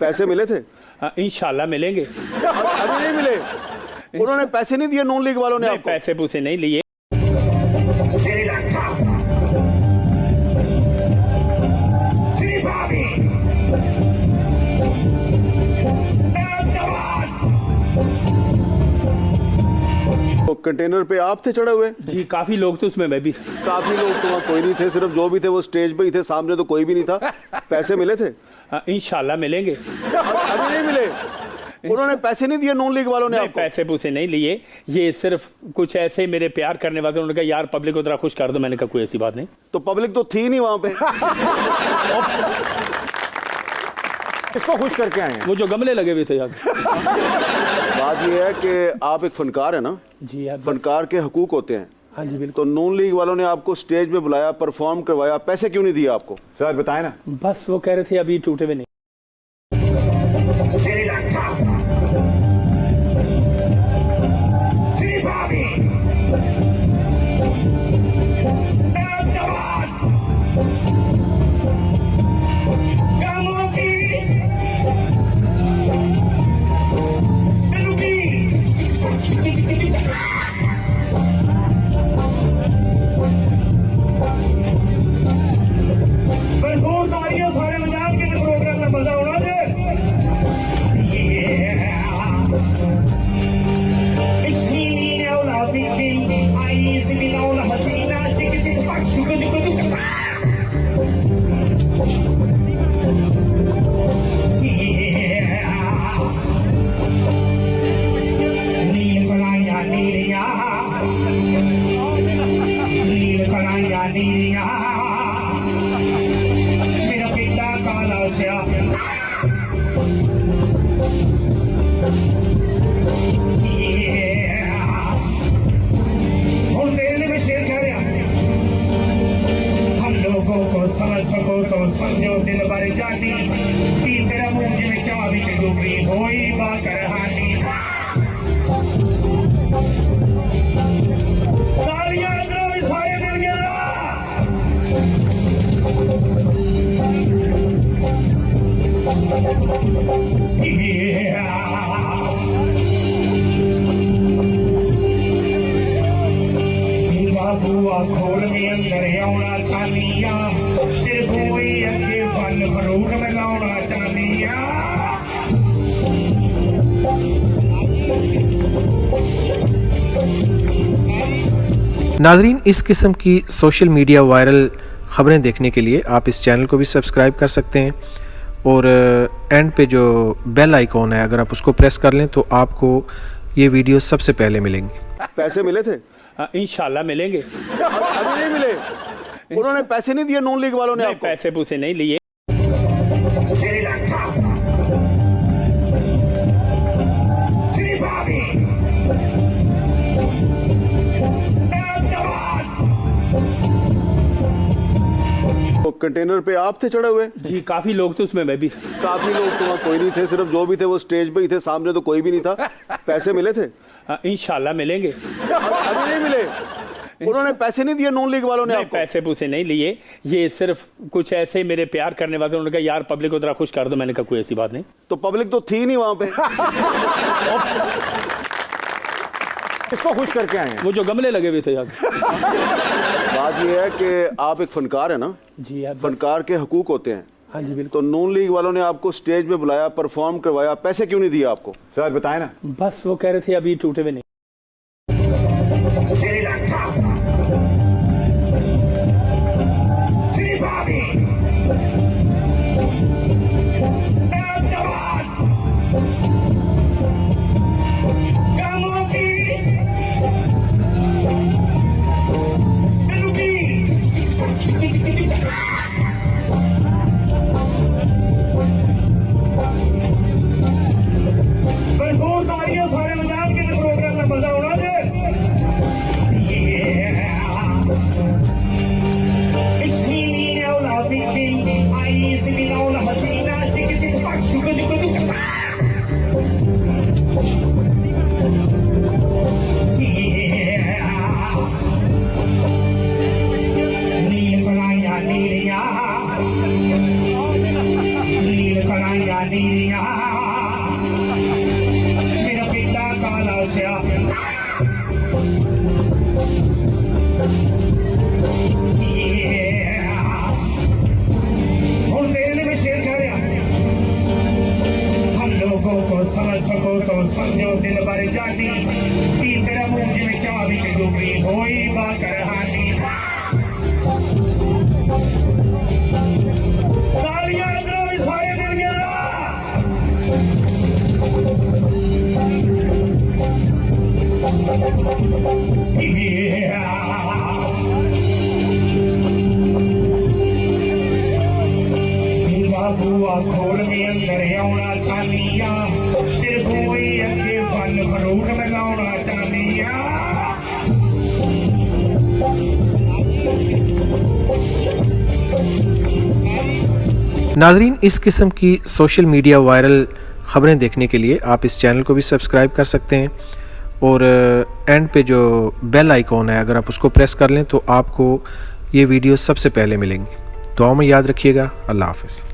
पैसे मिले थे? इंशाल्लाह मिलेंगे। अभी नहीं मिले? उन्होंने पैसे नहीं दिए नून लीग वालों ने आपको? पैसे पूसे नहीं लिए। तो कंटेनर पे आप थे चढ़े हुए? जी काफी लोग थे उसमें, मैं भी था। काफी लोग तो वहाँ कोई नहीं थे, सिर्फ जो भी थे वो स्टेज पे ही थे, सामने तो कोई भी नहीं था। पैसे मिले थे? इंशाल्लाह मिलेंगे। अभी नहीं मिले? उन्होंने पैसे नहीं दिए नून लीग वालों ने आपको? पैसे पूसे नहीं लिए, ये सिर्फ कुछ ऐसे मेरे प्यार करने वाले, उन्होंने कहा यार पब्लिक को जरा खुश कर दो। मैंने कहा कोई ऐसी बात नहीं। तो पब्लिक तो थी नहीं वहां पे। किसको खुश करके आए हैं? वो जो गमले लगे हुए थे यार। बात ये है कि आप एक फनकार है ना? जी यार, फनकार के हकूक होते हैं। हाँ जी बिल्कुल। तो नून लीग वालों ने आपको स्टेज पे बुलाया, परफॉर्म करवाया, पैसे क्यों नहीं दिए आपको? सर बताए ना। बस वो कह रहे थे अभी टूटे हुए नहीं। समझ सको तो समझो दिल भर जाती की तेरा मुंह जिमें चाह विच डूबी होई बाकर हानी। तालियां दो सारे मिल गया। बुआ खोल में अंदर आना चाहनिया, तेरे कोई अगे फल फरूट में लाना चाहनिया। नाजरीन, इस किस्म की सोशल मीडिया वायरल ख़बरें देखने के लिए आप इस चैनल को भी सब्सक्राइब कर सकते हैं और एंड पे जो बेल आइकॉन है अगर आप उसको प्रेस कर लें तो आपको ये वीडियो सबसे पहले मिलेंगी। पैसे मिले थे? इंशाल्लाह मिलेंगे। अभी नहीं मिले? उन्होंने पैसे नहीं दिए नून लीग वालों ने आपको? पैसे पूसे नहीं लिए। तो कंटेनर पे आप थे चढ़े हुए? जी काफी लोग थे उसमें, मैं भी था। काफी लोग तो वहाँ कोई नहीं थे, सिर्फ जो भी थे वो स्टेज पे ही थे, सामने तो कोई भी नहीं था। पैसे मिले थे? इंशाल्लाह मिलेंगे। अभी नहीं मिले? उन्होंने पैसे नहीं दिए नून लीग वालों ने आपको? पैसे पूसे नहीं लिए, ये सिर्फ कुछ ऐसे मेरे प्यार करने वाले, उन्होंने कहा यार पब्लिक को जरा खुश कर दो। मैंने कहा कोई ऐसी बात नहीं। तो पब्लिक तो थी नहीं वहां पे। किसको खुश करके आए हैं? वो जो गमले लगे हुए थे यार। बात ये है कि आप एक फनकार है ना? जी यार, फनकार के हकूक होते हैं। हाँ जी बिल्कुल। तो नून लीग वालों ने आपको स्टेज पे बुलाया, परफॉर्म करवाया, पैसे क्यों नहीं दिए आपको? सर बताए ना। बस वो कह रहे थे अभी टूटे हुए नहीं। भरपूर तालियां सारे मजाक के प्रोग्राम में चालियां मेरा पिता काला स्या और दिल में शेर कह रहा हम लोगों को समझ सको तो समझो दिल भर जानी की तेरा मुंह में चाबी से डूबी होई बाकर हानी तालियां दो सारे मिल गया बुआ खोल में अंदर आना चालियां ते कोई अगे फल फ्रूट में लाना चालियां नाजरीन, इस किस्म की सोशल मीडिया वायरल ख़बरें देखने के लिए आप इस चैनल को भी सब्सक्राइब कर सकते हैं और एंड पे जो बेल आइकॉन है अगर आप उसको प्रेस कर लें तो आपको ये वीडियो सबसे पहले मिलेंगी। दुआ में याद रखिएगा। अल्लाह हाफ़िज़।